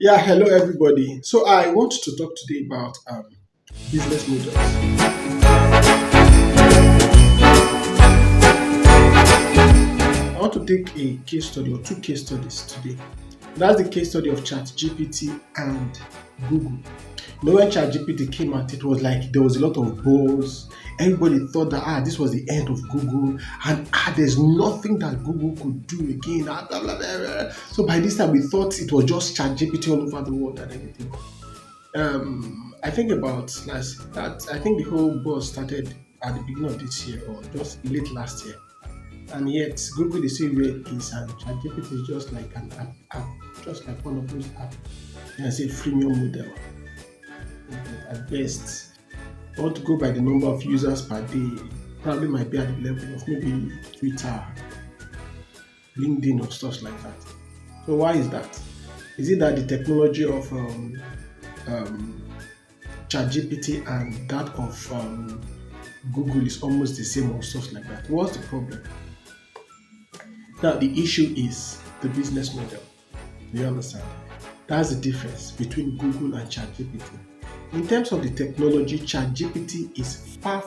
Yeah, hello everybody. So I want to talk today about business models. I want to take a case study or two case studies today. That's the case study of ChatGPT and Google. When ChatGPT came out, it was like there was a lot of buzz. Everybody thought that this was the end of Google, and there's nothing that Google could do again. Blah, blah, blah, blah. So by this time, we thought it was just ChatGPT all over the world and everything. I think about last that I think the whole buzz started at the beginning of this year or just late last year, and yet Google is still where it is, and ChatGPT is just like an app, just like one of those apps. And I say freemium model at best. I want to go by the number of users per day. Probably might be at the level of maybe Twitter, LinkedIn, or stuff like that. So why is that? Is it that the technology of um, ChatGPT and that of Google is almost the same or stuff like that? What's the problem? Now the issue is the business model. You understand? That's the difference between Google and ChatGPT. In terms of the technology, ChatGPT is far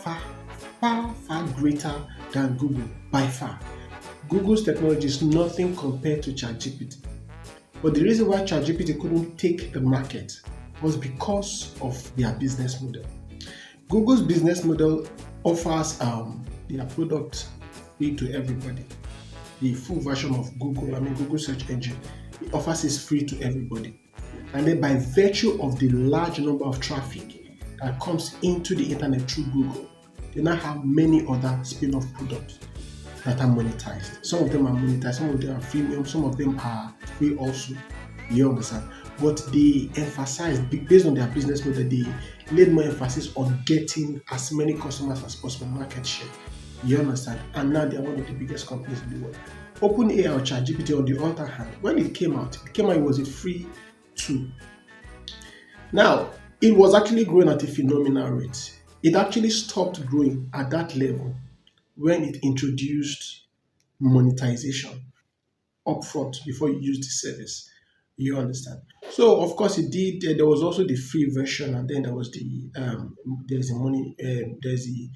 greater than Google by far. Google's technology is nothing compared to ChatGPT. But the reason why ChatGPT couldn't take the market was because of their business model. Google's business model offers their product free to everybody. The full version of Google search engine, it offers it free to everybody. And then by virtue of the large number of traffic that comes into the internet through Google, they now have many other spin-off products that are monetized. Some of them are monetized, some of them are freemium, some of them are free also. You understand? But they emphasize, based on their business model, they laid more emphasis on getting as many customers as possible, market share. You understand? And now they are one of the biggest companies in the world. OpenAI or ChatGPT, on the other hand, when it was a free tool. Now, it was actually growing at a phenomenal rate. It actually stopped growing at that level when it introduced monetization upfront before you use the service. You understand? So of course it did. There was also the free version, and then there was there's the money there's the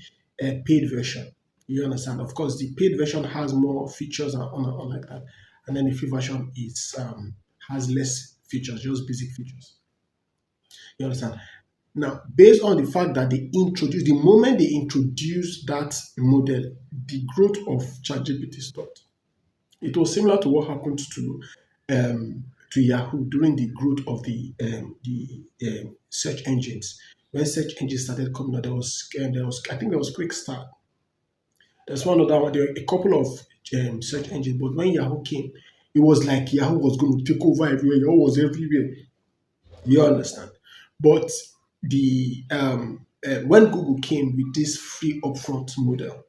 paid version. You understand? Of course, the paid version has more features and like that, and then the free version is has less features, just basic features. You understand? Now, based on the fact that the moment they introduced that model, the growth of ChatGPT stopped. It was similar to what happened to Yahoo during the growth of the search engines. When search engines started coming out, there was I think there was Quick Start. There's one other one. There were a couple of search engines, but when Yahoo came, it was like Yahoo was going to take over everywhere. Yahoo was everywhere. You understand? But the when Google came with this free upfront model,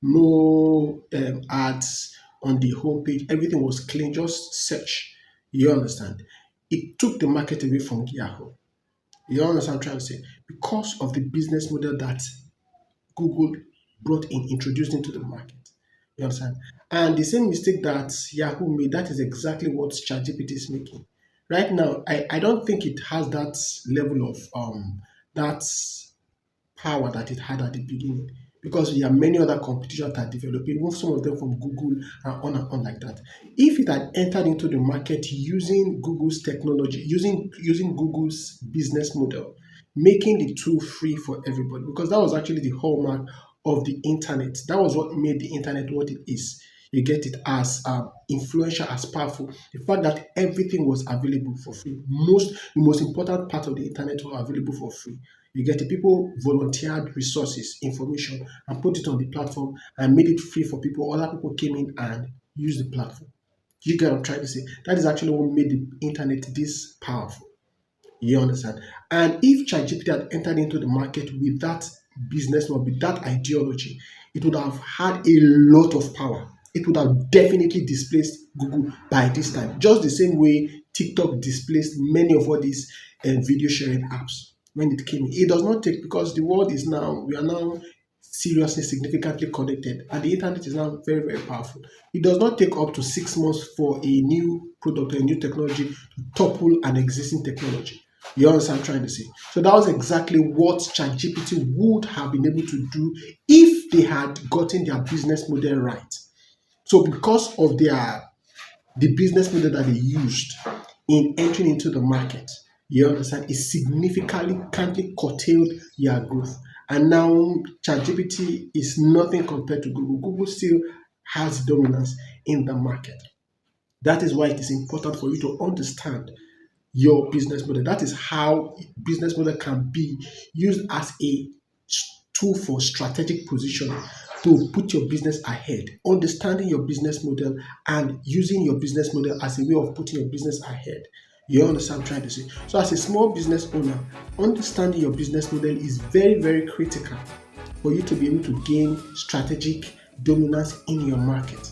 no ads on the homepage. Everything was clean, just search. You understand? It took the market away from Yahoo. You understand what I'm trying to say? Because of the business model that Google brought in, introduced into the market. You understand? And the same mistake that Yahoo made, that is exactly what ChatGPT is making. Right now, I don't think it has that level of that power that it had at the beginning because there are many other competitors that are developing, even some of them from Google and on like that. If it had entered into the market using Google's technology, using Google's business model, making the tool free for everybody, because that was actually the hallmark of the internet. That was what made the internet what it is. You get it as influential, as powerful. The fact that everything was available for free. The most important part of the internet was available for free. You get it. People volunteered resources, information, and put it on the platform and made it free for people. Other people came in and used the platform. You get what I'm trying to say? That is actually what made the internet this powerful. You understand? And if ChatGPT had entered into the market with that business or with that ideology, it would have had a lot of power. It would have definitely displaced Google by this time, just the same way TikTok displaced many of all these video sharing apps when it came in. It does not take because the world is now, we are now seriously, significantly connected, and the internet is now very, very powerful. It does not take up to 6 months for a new product or a new technology to topple an existing technology. You understand what I'm trying to say? So that was exactly what ChatGPT would have been able to do if they had gotten their business model right. So because of the business model that they used in entering into the market, you understand, it significantly curtailed their growth. And now ChatGPT is nothing compared to Google. Google still has dominance in the market. That is why it is important for you to understand your business model. That is how business model can be used as a tool for strategic positioning to put your business ahead. Understanding your business model and using your business model as a way of putting your business ahead. You understand what I'm trying to say? So, as a small business owner, understanding your business model is very, very critical for you to be able to gain strategic dominance in your market.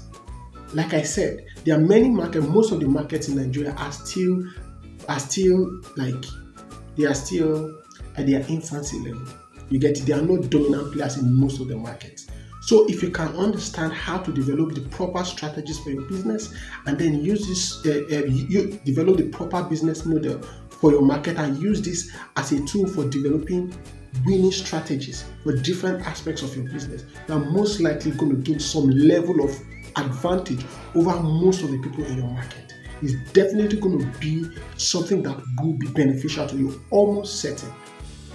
Like I said, there are many markets. Most of the markets in Nigeria are still like they are still at their infancy level. You get it? There are no dominant players in most of the markets. So if you can understand how to develop the proper strategies for your business, and then use this, you develop the proper business model for your market, and use this as a tool for developing winning strategies for different aspects of your business, you are most likely going to gain some level of advantage over most of the people in your market. It's definitely going to be something that will be beneficial to you, almost certain,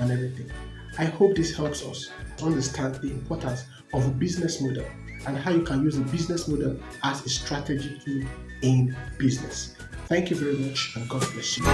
and everything. I hope this helps us understand the importance of a business model and how you can use a business model as a strategy tool in business. Thank you very much, and God bless you.